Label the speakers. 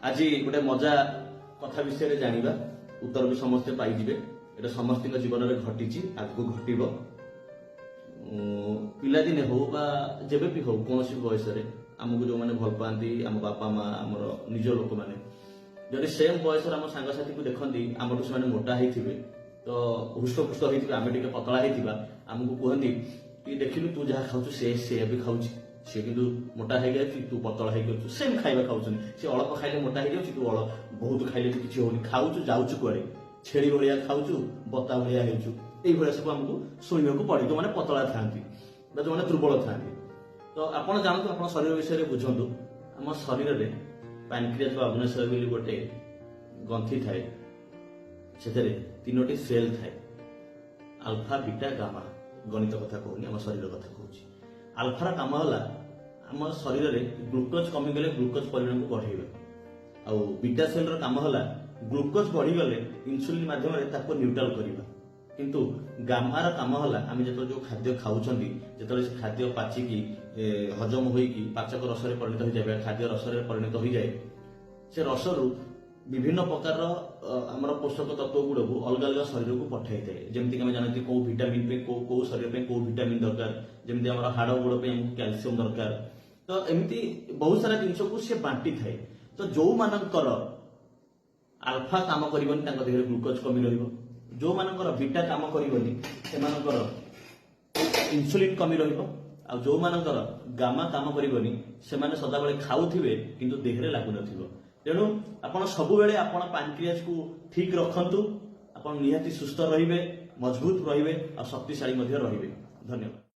Speaker 1: आज गोटे मजा कथा विषय जानिबा उत्तर भी समस्ते पाइबे। एटा समस्त जीवन में घटी आगू घटब पिलादिने हो जेबे भी हो कौन बयस आमको जो मैंने भल पाती आम बापा माँ आमर निज लोक मैंने जदि सेम बयस आम सांगसाथी को देखती आमठू से मोटा होते तो हृष्टपुष्ट होते आम टे पतला होता आमको कहती कि देखिलु तू जहाँ खाऊ से भी खाऊ सी कि मोटा हो गया तू पतला हो सेम खाଇବା खाऊँ सी अल्प खाइले मोटा हो तू बहुत खाइले भी किसी होनी खाऊ जाऊँ कुआड़े छेड़ी भाया खाऊ बता भाया हो सब आमको शुणा पड़े जो मैंने पतला था जो मैंने दुर्बल था तो आप जानते आप शरीर विषय बुझंतु आम शरीर में पैनक्रियास अग्नेश्वर बोली गोटे ग्रंथि थाए से तीनोटी सेल थाए अल्फा बीटा गामा गणित कथा कहूनी आम शरीर कथा कहूँ अल्फार काम है आम शरीर में ग्लुकोज कमिगले ग्लुकोज परिमाण को बढ़ेगा आउ बीटा सेल काम है ग्लुकोज बढ़ीगले इन्सुलिन माध्यम न्यूट्राल करवा किंतु गामार काम है आम जो जो खाद्य खाऊँ जो से खाद्य पाचिकी हजम होगी पाचक रस परिणत हो जाए खाद्य रस परिणत हो जाए से रसरु विभिन्न प्रकार आमर पोषक तत्व गुड़ को अलग अलग शरीर को पठाई थाए जमीक आम जानते कौ भिटामिन कौ शरीर में कौ भिटामिन दरकार जमी आम हाड़ गोड़ पे कैल्सियम दरकार तो एमती बहुत सारा जिनस को सी बांटी थाए तो जो मानकर आल्फा काम करनी देह ग्लुकोज कमी रो मानकर बीटा काम करनी से इन्सुलिन कमी जो मानकर गामा काम करनी से सदाबले खाऊे किंतु देहरे लागू न तेणु आपण सब बेले आपण पैनक्रियास को ठीक रखंतु आपण निहाती सुस्थ रहिबे मजबूत रहिबे और शक्तिशाली मध्ये रहिबे। धन्यवाद।